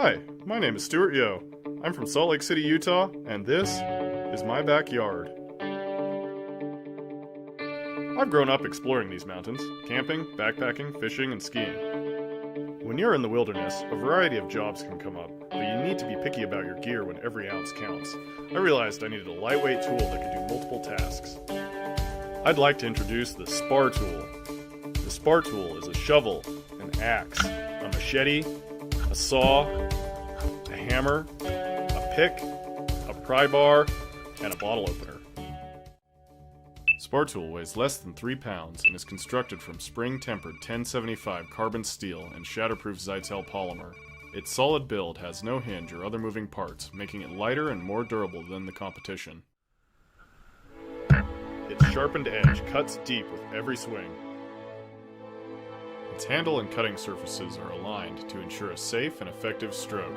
Hi, my name is Stuart Yo. I'm from Salt Lake City, Utah, and this is my backyard. I've grown up exploring these mountains, camping, backpacking, fishing, and skiing. When you're in the wilderness, a variety of jobs can come up, but you need to be picky about your gear when every ounce counts. I realized I needed a lightweight tool that could do multiple tasks. I'd like to introduce the Spar tool. The Spar tool is a shovel, an axe, a machete, a saw, a hammer, a pick, a pry bar, and a bottle opener. Spar tool weighs less than 3 pounds and is constructed from spring-tempered 1075 carbon steel and shatterproof Zytel polymer. Its solid build has no hinge or other moving parts, making it lighter and more durable than the competition. Its sharpened edge cuts deep with every swing. Its handle and cutting surfaces are aligned to ensure a safe and effective stroke.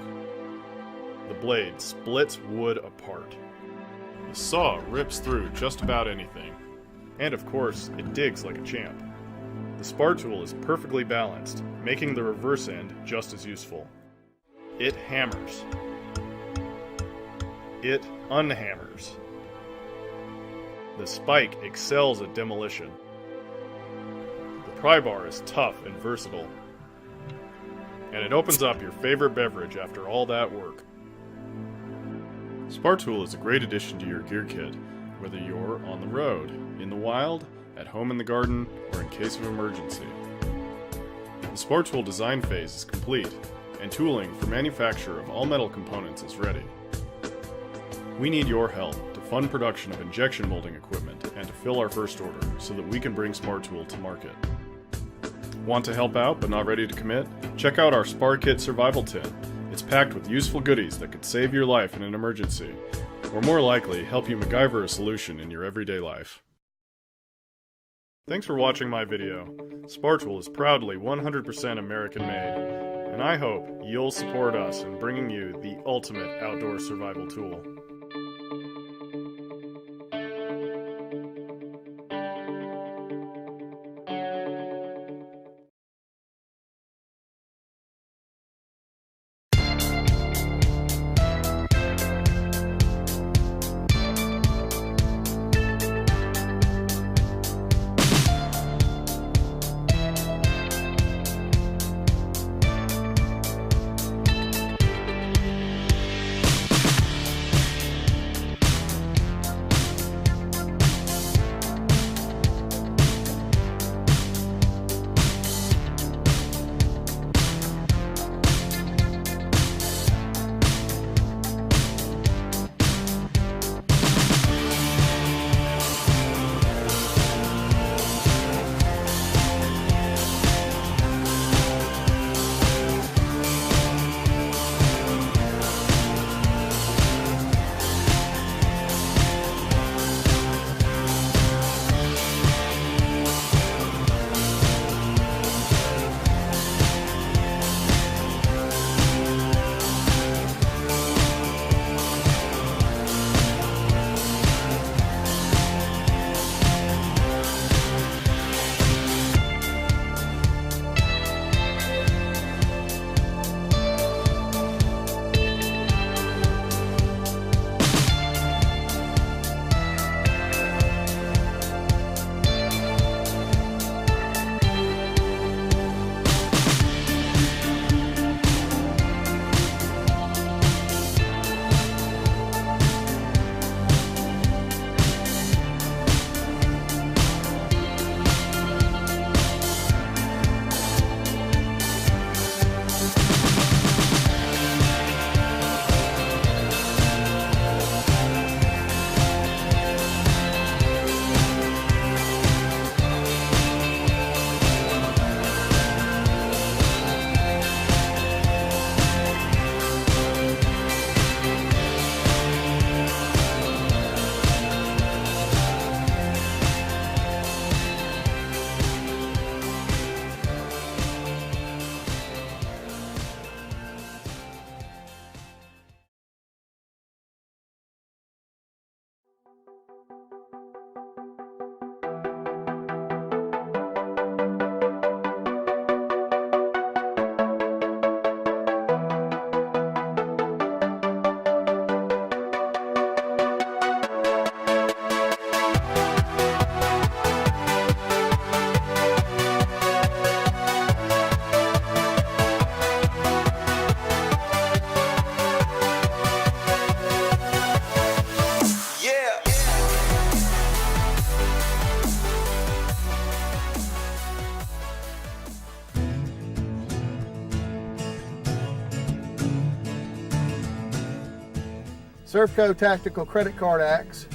The blade splits wood apart. The saw rips through just about anything. And of course, it digs like a champ. The Spar tool is perfectly balanced, making the reverse end just as useful. It hammers. It unhammers. The spike excels at demolition. The pry bar is tough and versatile. And it opens up your favorite beverage after all that work. Spar tool is a great addition to your gear kit, whether you're on the road, in the wild, at home in the garden, or in case of emergency. The Spar tool design phase is complete, and tooling for manufacture of all metal components is ready. We need your help to fund production of injection molding equipment and to fill our first order so that we can bring Spar tool to market. Want to help out but not ready to commit? Check out our Spar Kit Survival Tin. It's packed with useful goodies that could save your life in an emergency, or more likely, help you MacGyver a solution in your everyday life. Thanks for watching my video. Spar tool is proudly 100% American made, and I hope you'll support us in bringing you the ultimate outdoor survival tool. Servco Tactical Credit Card Axe.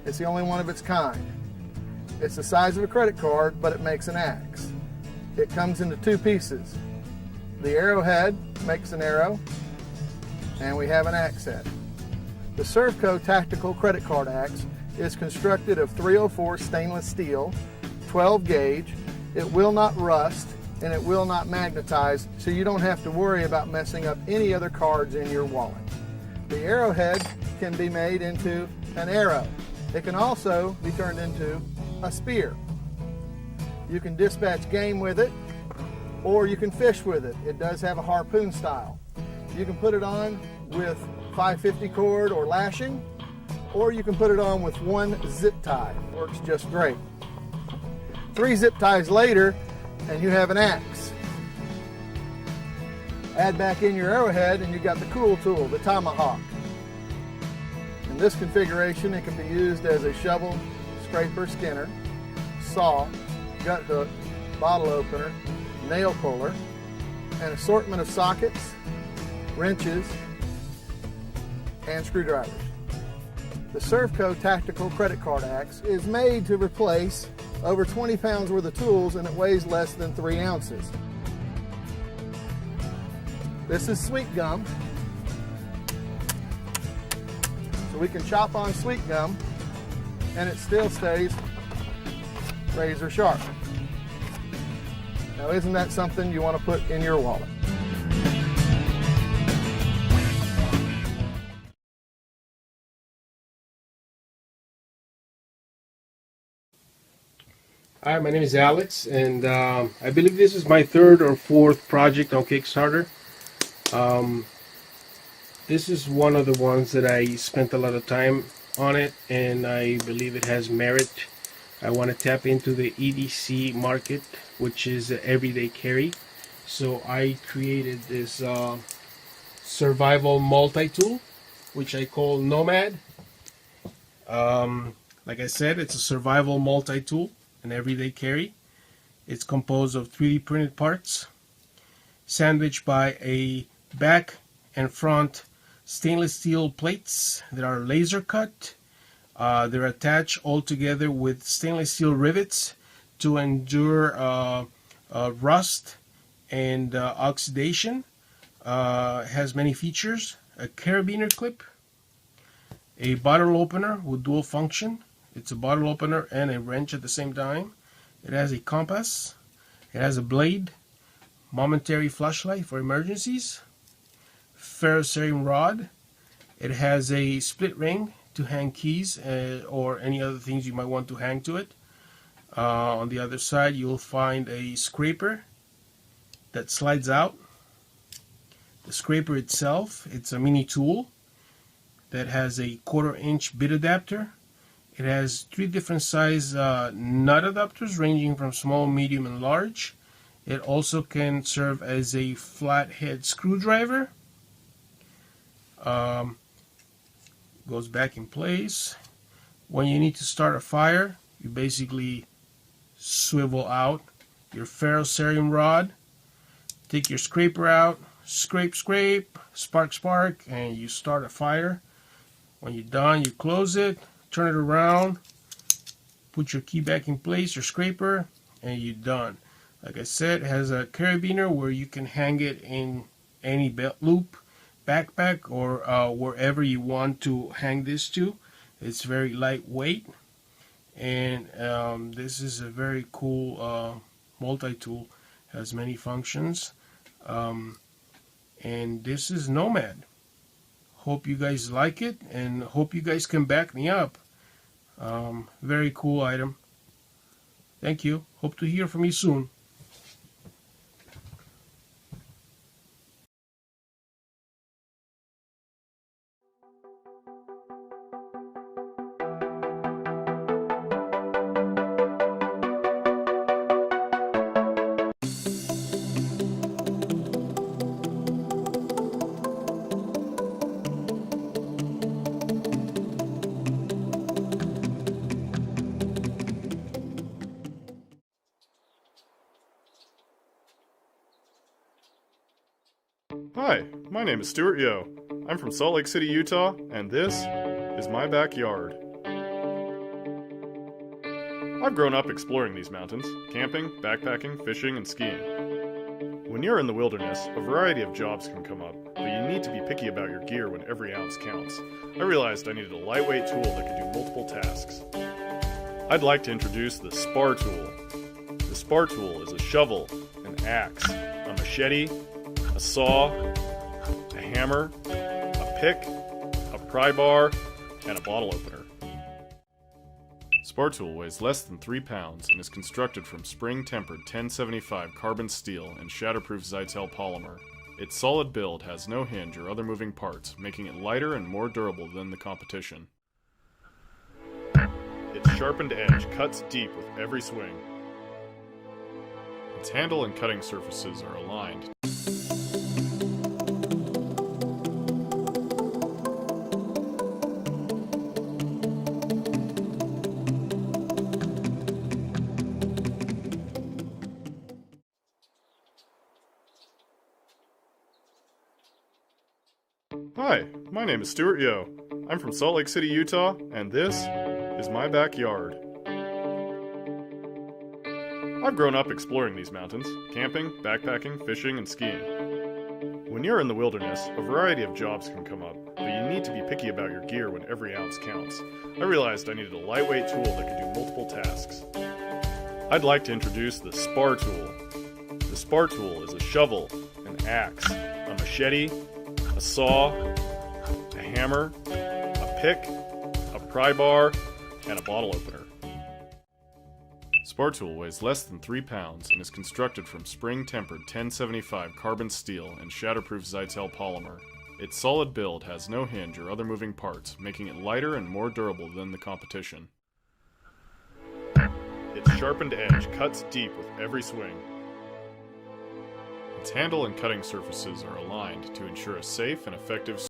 It's the only one of its kind. It's the size of a credit card, but it makes an axe. It comes into two pieces. The arrowhead makes an arrow, and we have an axe head. The Servco Tactical Credit Card Axe is constructed of 304 stainless steel, 12 gauge. It will not rust and it will not magnetize, so you don't have to worry about messing up any other cards in your wallet. The arrowhead can be made into an arrow. It can also be turned into a spear. You can dispatch game with it, or you can fish with it. It does have a harpoon style. You can put it on with 550 cord or lashing, or you can put it on with one zip tie. Works just great. 3 zip ties later, and you have an axe. Add back in your arrowhead, and you got the cool tool, the tomahawk. In this configuration, it can be used as a shovel, scraper, skinner, saw, gut hook, bottle opener, nail puller, an assortment of sockets, wrenches, and screwdrivers. The Servco Tactical Credit Card Axe is made to replace over 20 pounds worth of tools, and it weighs less than 3 ounces. This is sweet gum. So we can chop on sweet gum and it still stays razor sharp. Now, isn't that something you want to put in your wallet? Hi, my name is Alex, and I believe this is my 3rd or 4th project on Kickstarter. This is one of the ones that I spent a lot of time on it, and I believe it has merit. I want to tap into the EDC market, which is everyday carry. So I created this survival multi-tool, which I call Nomad. Like I said, it's a survival multi-tool, an everyday carry. It's composed of 3D printed parts, sandwiched by a back and front stainless steel plates that are laser cut. They're attached all together with stainless steel rivets to endure rust and oxidation. Has many features: a carabiner clip, a bottle opener with dual function. It's a bottle opener and a wrench at the same time. It has a compass. It has a blade, momentary flashlight for emergencies, ferrocerium rod. It has a split ring to hang keys or any other things you might want to hang to it. On the other side, you'll find a scraper that slides out. The scraper itself, it's a mini tool that has a 1/4 inch bit adapter. It has 3 different size nut adapters ranging from small, medium, and large. It also can serve as a flathead screwdriver. Goes back in place. When you need to start a fire, you basically swivel out your ferrocerium rod, take your scraper out, scrape, scrape, spark, spark, and you start a fire. When you're done, you close it, turn it around, put your key back in place, your scraper, and you're done. Like I said, it has a carabiner where you can hang it in any belt loop, backpack, or wherever you want to hang this to. It's very lightweight, and this is a very cool multi-tool. Has many functions, and this is Nomad. Hope you guys like it, and hope you guys can back me up. Very cool item. Thank you. Hope to hear from you soon. Hi, my name is Stuart Yo. I'm from Salt Lake City, Utah, and this is my backyard. I've grown up exploring these mountains, camping, backpacking, fishing, and skiing. When you're in the wilderness, a variety of jobs can come up, but you need to be picky about your gear when every ounce counts. I realized I needed a lightweight tool that could do multiple tasks. I'd like to introduce the Spar tool. The Spar tool is a shovel, an axe, a machete, a saw, a hammer, a pick, a pry bar, and a bottle opener. Spar tool weighs less than 3 pounds and is constructed from spring-tempered 1075 carbon steel and shatterproof Zytel polymer. Its solid build has no hinge or other moving parts, making it lighter and more durable than the competition. Its sharpened edge cuts deep with every swing. Its handle and cutting surfaces are aligned. Hi, my name is Stuart Yo. I'm from Salt Lake City, Utah, and this is my backyard. I've grown up exploring these mountains, camping, backpacking, fishing, and skiing. When you're in the wilderness, a variety of jobs can come up, but you need to be picky about your gear when every ounce counts. I realized I needed a lightweight tool that could do multiple tasks. I'd like to introduce the Spar tool. The Spar tool is a shovel, an axe, a machete, a saw, a hammer, a pick, a pry bar, and a bottle opener. Spar tool weighs less than 3 pounds and is constructed from spring-tempered 1075 carbon steel and shatterproof Zytel polymer. Its solid build has no hinge or other moving parts, making it lighter and more durable than the competition. Its sharpened edge cuts deep with every swing. Its handle and cutting surfaces are aligned to ensure a safe and effective